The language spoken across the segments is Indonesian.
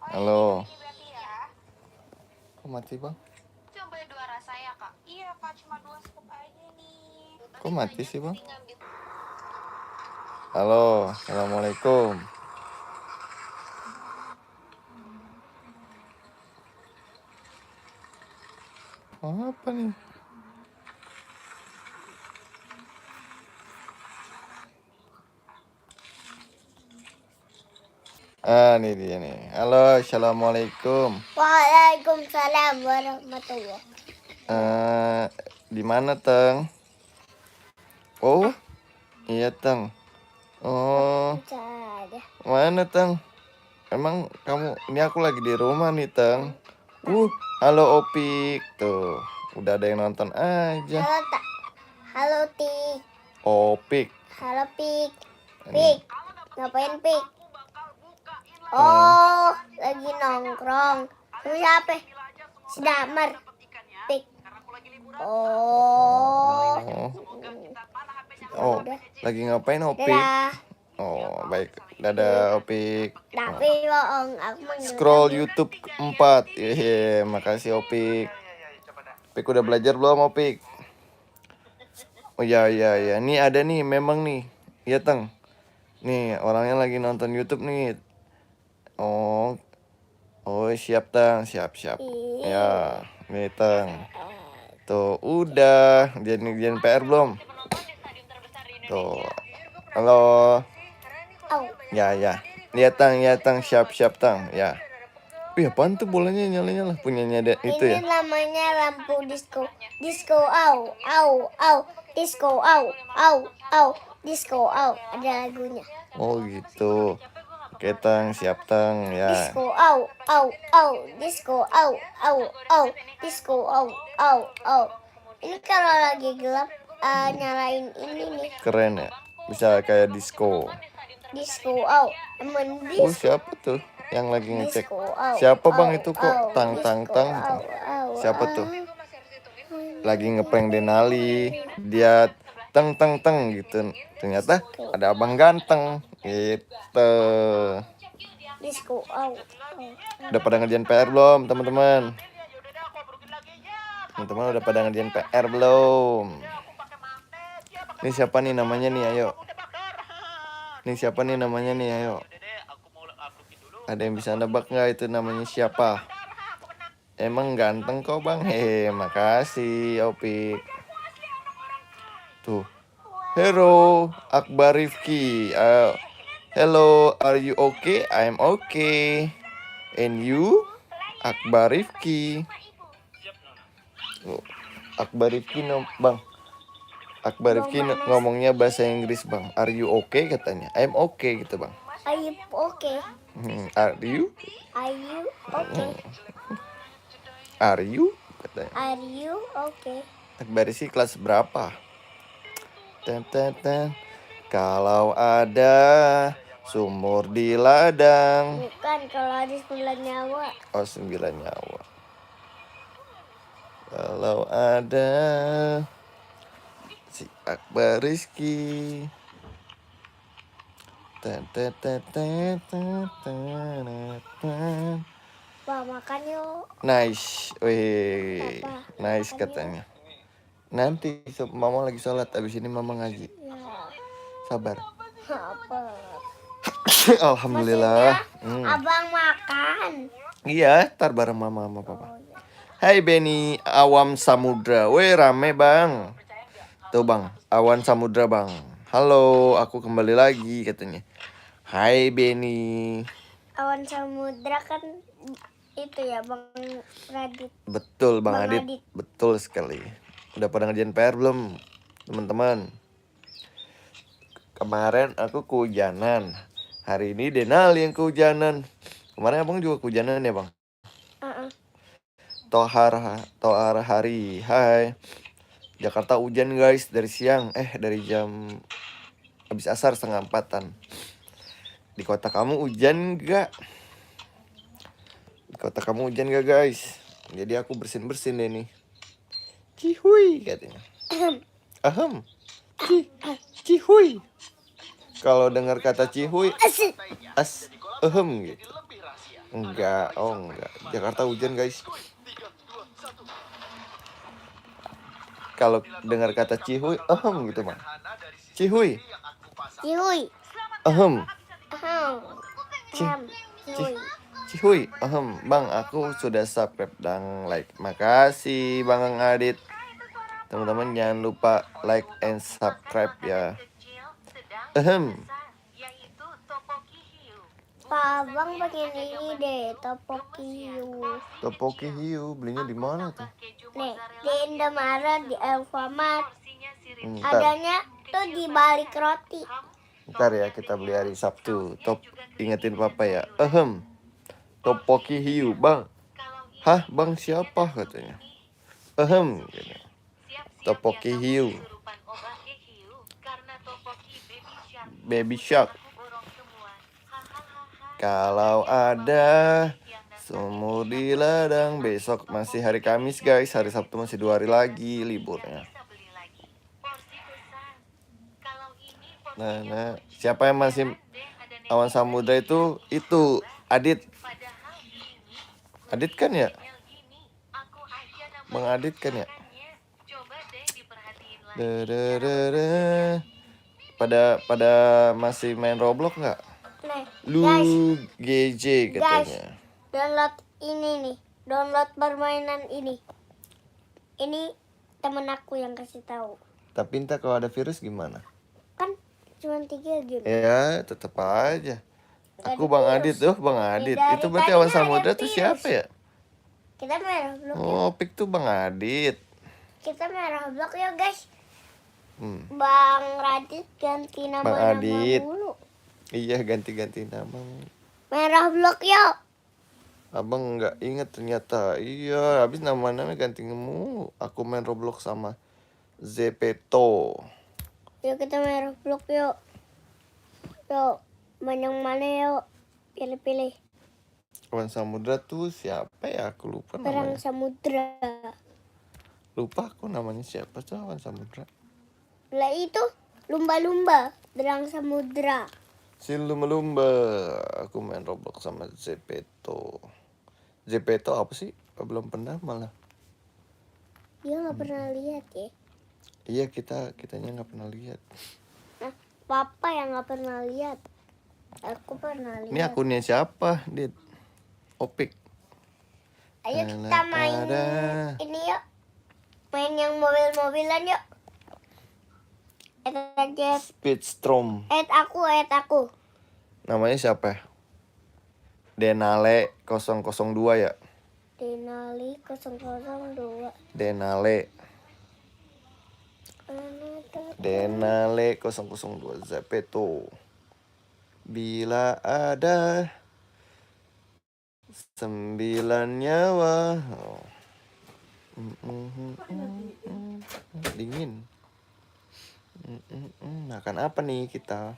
Halo. Kok mati bang? Coba dua rasa ya kak. Iya kak, cuma 2 scoop aja nih. Kok mati sih bang? Halo, assalamualaikum. Apa nih? Nih dia nih. Halo, assalamualaikum. Waalaikumsalam warahmatullah. Di mana Teng? Oh, iya Teng. Oh, mana Teng? Emang kamu? Ini aku lagi di rumah nih Teng. Halo Opik tuh. Udah ada yang nonton aja. Halo Tik. Opik. Halo Pik. Pik. Ngapain Pik? Oh, lagi nongkrong. Sama siapa? Si Damar. Pik. Oh, Lagi ngapain Opik? dadah. Oh, baik. Dadah Opik. Tapi bohong, aku mau Scroll YouTube 4. Makasih Opik. Opik udah belajar belum Opik? Oh ya. Nih ada nih, memang nih. Iya Teng. Nih orangnya lagi nonton YouTube nih. Oh, siap Teng, siap. Ya, nih Teng. Tuh, udah. Jangan PR belum? Tuh. Halo. Ya. Lihat Teng, siap Teng, ya. Apaan tuh bolanya nyala punyanya itu ya? Ini namanya lampu disco. Disco au. Disco au. Disco au. Ada lagunya. Oh gitu. Oke Teng, siap Teng, ya. Disco au. Disco au. Disco au. Ini kalau lagi gelap nyalain ini nih. Keren ya. Bisa kayak disco. Disco au. Siapa tuh yang lagi ngecek? Disco au. Siapa bang itu kok tang. Siapa tuh? Lagi ngeprank Denali. Dia teng gitu. Ternyata ada abang ganteng gitu. Disco au. Udah pada ngerjain PR belum teman-teman? Teman-teman udah pada ngerjain PR belum? Ini siapa nih namanya nih, ayo. Ini siapa nih namanya nih, ayo. Ada yang bisa nebak nggak itu namanya siapa? Emang ganteng kok bang. Makasih Opik. Tuh. Hello Akbar Rifki. Hello, are you okay? I'm okay. And you? Akbar Rifki. Akbar Rifki bang. Akbar Rifki ngomongnya bahasa Inggris bang. Are you okay katanya? I'm okay gitu bang. Are you okay? Are you? Are you okay? Are you? Katanya. Are you okay? Akbar Rifki kelas berapa? Kalau ada sumur di ladang. Bukan, kalau ada 9 nyawa. Oh, 9 nyawa. Kalau ada si Akbar Rizky. Wah, makan yuk. Nice. Wih, nice katanya. Nanti mama lagi sholat, abis ini mama ngaji. Ya. Sabar. Apa? Alhamdulillah. Abang makan. Iya, ntar bareng mama sama papa. Hai Benny, Awam Samudra. Weh, rame bang. Tuh bang, Awan Samudra bang. Halo, aku kembali lagi katanya. Hai Benny. Awan Samudra kan itu ya Bang Radit. Betul Bang Adit. Betul sekali. Udah pada ngerjain PR belum teman-teman? Kemarin aku kehujanan. Hari ini Denali yang kehujanan. Kemarin abang juga kehujanan ya bang? Tohar hari. Hai. Jakarta hujan guys dari siang. Dari jam habis asar 3:30. Di kota kamu hujan gak? Di kota kamu hujan gak guys? Jadi aku bersin-bersin deh nih. Cihui katanya. Ahem. Cihui. Kalau dengar kata cihui, ahem gitu. Enggak, oh enggak. Jakarta hujan guys. Kalau dengar kata cihuy, gitu bang. Cihuy, Cihuy. ahem, Ahem. Ci- Ahem. Cihuy. cihuy, bang. Aku sudah subscribe dan like. Makasih bang Adit. Teman-teman jangan lupa like and subscribe ya. Ahem. Pak Abang pengen ini deh, topoki hiu. Topoki hiu belinya di mana tuh? Nih, di Indomaret, di Alfamart. Ntar, Adanya tuh di balik roti. ntar ya kita beli hari Sabtu. Ingetin papa ya. Topoki hiu bang. Hah bang siapa katanya? Gitu. Topoki hiu. Baby shark. Kalau ada sumur di ladang. Besok masih hari Kamis guys. Hari Sabtu masih 2 hari lagi liburnya. Nah, siapa yang masih awan samudra itu Adit. Adit kan ya? Bang Adit kan ya? Pada masih main Roblox nggak? Nih, Lu guys, GJ katanya. download ini nih. Download permainan ini. Ini temen aku yang kasih tahu. Tapi entah kalau ada virus gimana? Kan cuma 3 game. Ya tetap aja. Nggak Aku ada Bang virus. Adit tuh Bang Adit. Dari Itu berarti tadi awan nggak ada samudra tuh virus. siapa ya? Kita merah blok yuk. Oh Pik tuh Bang Adit. Kita merah blok yuk guys. Hmm. Bang Radit ganti Bang nama-nama Adit. dulu. Iya ganti-ganti nama. Merah blok yuk. Abang nggak inget ternyata. Iya habis nama-nama ganti mulu. Aku main Roblox sama Zepeto. Yuk kita merah blok yuk. Yuk, yang mana yuk? Pilih-pilih. Awan samudra tuh siapa ya? Aku lupa Perang namanya. samudra. Lupa aku namanya siapa tuh awan samudra. Lah itu lumba-lumba, berang samudra. Si lumba-lumba. Aku main Roblox sama Zepeto. Zepeto apa sih? Belum pernah malah. Dia nggak pernah lihat ya. Iya kitanya nggak pernah lihat. Nah, papa yang nggak pernah lihat. Aku pernah lihat. Ini akunnya siapa? Dit. Opik. Ayo kita main Ada. ini yuk. Main yang mobil-mobilan yuk. Aja. Speedstrom. Aku. Namanya siapa? Denale 002 ya? Denali 002. Denale 002 Zepeto. Bila ada 9 nyawa. Oh. Dingin. Makan apa nih kita?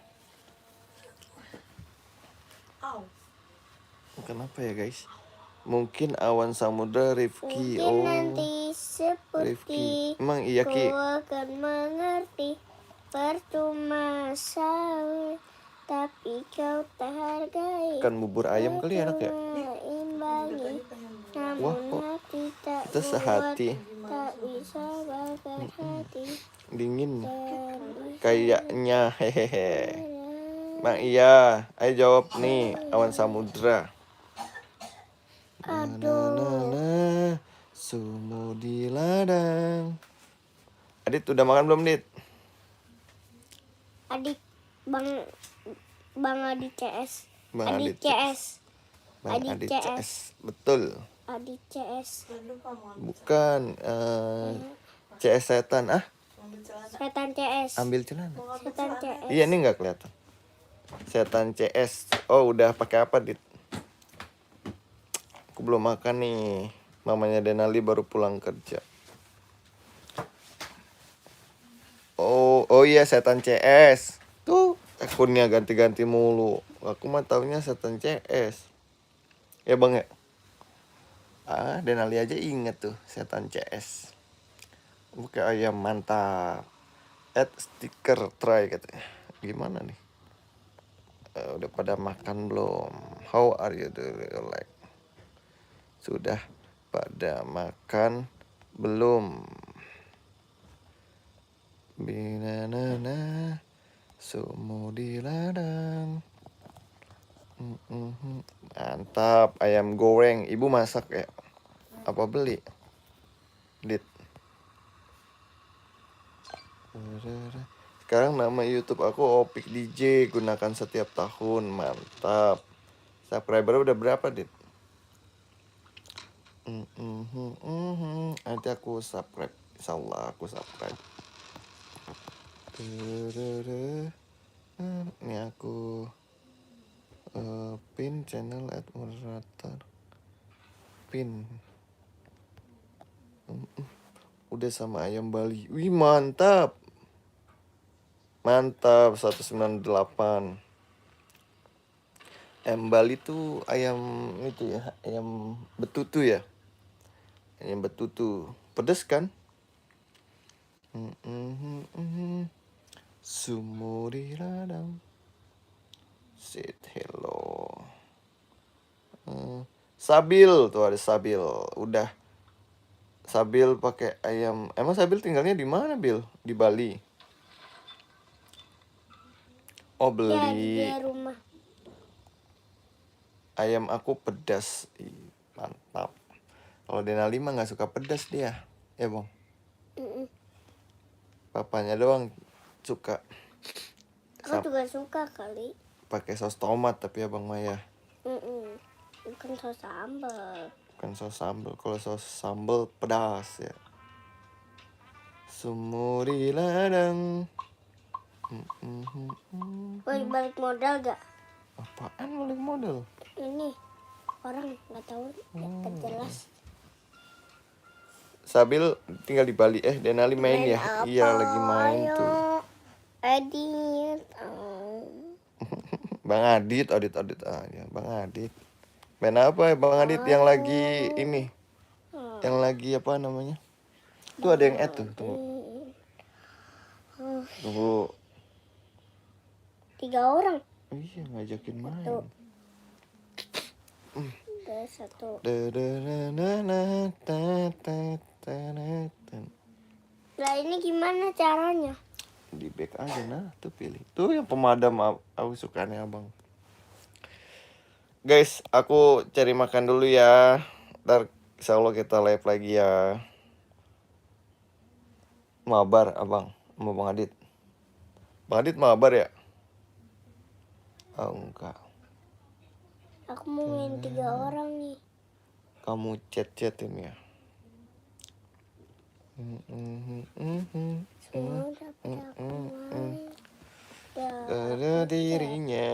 Makan apa ya guys? Mungkin awan samudra Rifki. Mungkin nanti seperti Rifki. Emang iya Ki? kau akan mengerti. Percuma salah, tapi kau tak hargai. Kan bubur ayam kali enak ya? Imbangi, namun Wah, kok hati tak kita kuat, sehati. tak bisa bakar hati. Dingin Dan bisa kayaknya. Hehehe. Bang iya, ayo jawab nih awan samudra. Aduh. Sumur di ladang. Adit udah makan belum Dit? Adik Bang Adik CS. Bang Adik Adit CS. Bang Adik Adit CS. CS. Betul. Adik CS. Bukan CS setan. Setan CS. Ambil celana. Setan CS. Iya ini nggak kelihatan. Setan CS. Oh udah pakai apa Dit? Aku belum makan nih. Mamanya Denali baru pulang kerja. Oh iya setan CS. Tuh akunnya ganti-ganti mulu. Aku mah taunya setan CS. Ya bang ya. Denali aja inget tuh setan CS. Oke ayam mantap. Add sticker try katanya. Gimana nih? Udah pada makan belum? How are you doing? Like, sudah pada makan belum? Binanana sumu di ladang. Mantap, ayam goreng. Ibu masak ya? Apa beli? Dit. Sekarang nama YouTube aku Opik DJ, gunakan setiap tahun. Mantap. Subscriber udah berapa, Dit? Nanti aku subscribe. Insyaallah aku subscribe. Ini aku pin channel moderator. Pin. Udah sama ayam Bali. Wih, mantap. Mantap, 198. Ayam Bali tuh ayam itu ya, ayam betutu ya. Ayam betutu. Pedes kan? Sumuri ladang. Sit hello. Sabil tuh, ada Sabil. Udah. Sabil pakai ayam. Emang Sabil tinggalnya di mana, Bil? Di Bali. Oh, Ya, di beli. rumah. Ayam aku pedas. Ih, mantap. Kalau Denali mah nggak suka pedas dia. Ya, Bang. Papanya doang suka. Aku juga suka kali. Pakai saus tomat tapi Abang Maya. Bukan saus sambal. Bukan saus sambal. Kalau saus sambal pedas ya. Sumuri ladang. Balik modal gak? Apaan balik modal? Ini orang nggak tahu, nggak jelas. Sabil tinggal di Bali. Denali main ya? Apa? Iya lagi main Ayo, tuh. Edit. Bang Adit. Ya, Bang Adit. Main apa ya Bang Adit yang lagi ini? Yang lagi apa namanya? Tuh ada yang tuh. Tunggu. 3 orang. Iya ngajakin main. Satu. Lah ini gimana caranya? Di back aja nah, tuh pilih. Tuh yang pemadam aku sukanya Abang. Guys, aku cari makan dulu ya. Ntar insyaallah kita live lagi ya. Mabar Abang sama Bang Adit. Bang Adit mabar ya? Oh enggak. Aku mau main 3 orang nih. Kamu chat-chatin ya. Semua dapat aku main. Ada dirinya.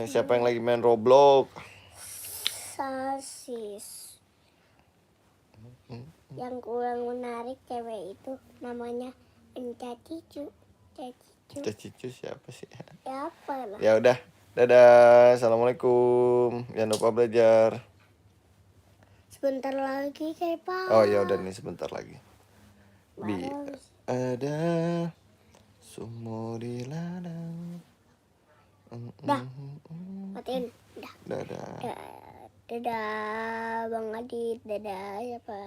Siapa yang lagi main Roblox? Sasis. Yang kurang menarik cewek itu namanya Cacicu. Cicu siapa sih? Siapa lah? Ya udah. Dadah. Assalamualaikum. Jangan lupa belajar. Sebentar lagi kayak Pak. Oh ya udah nih sebentar lagi. Bagus. Ada sumur di ladang. Dah. Matiin. Dah. Dadah. Dadah Bang Adit. Dadah siapa?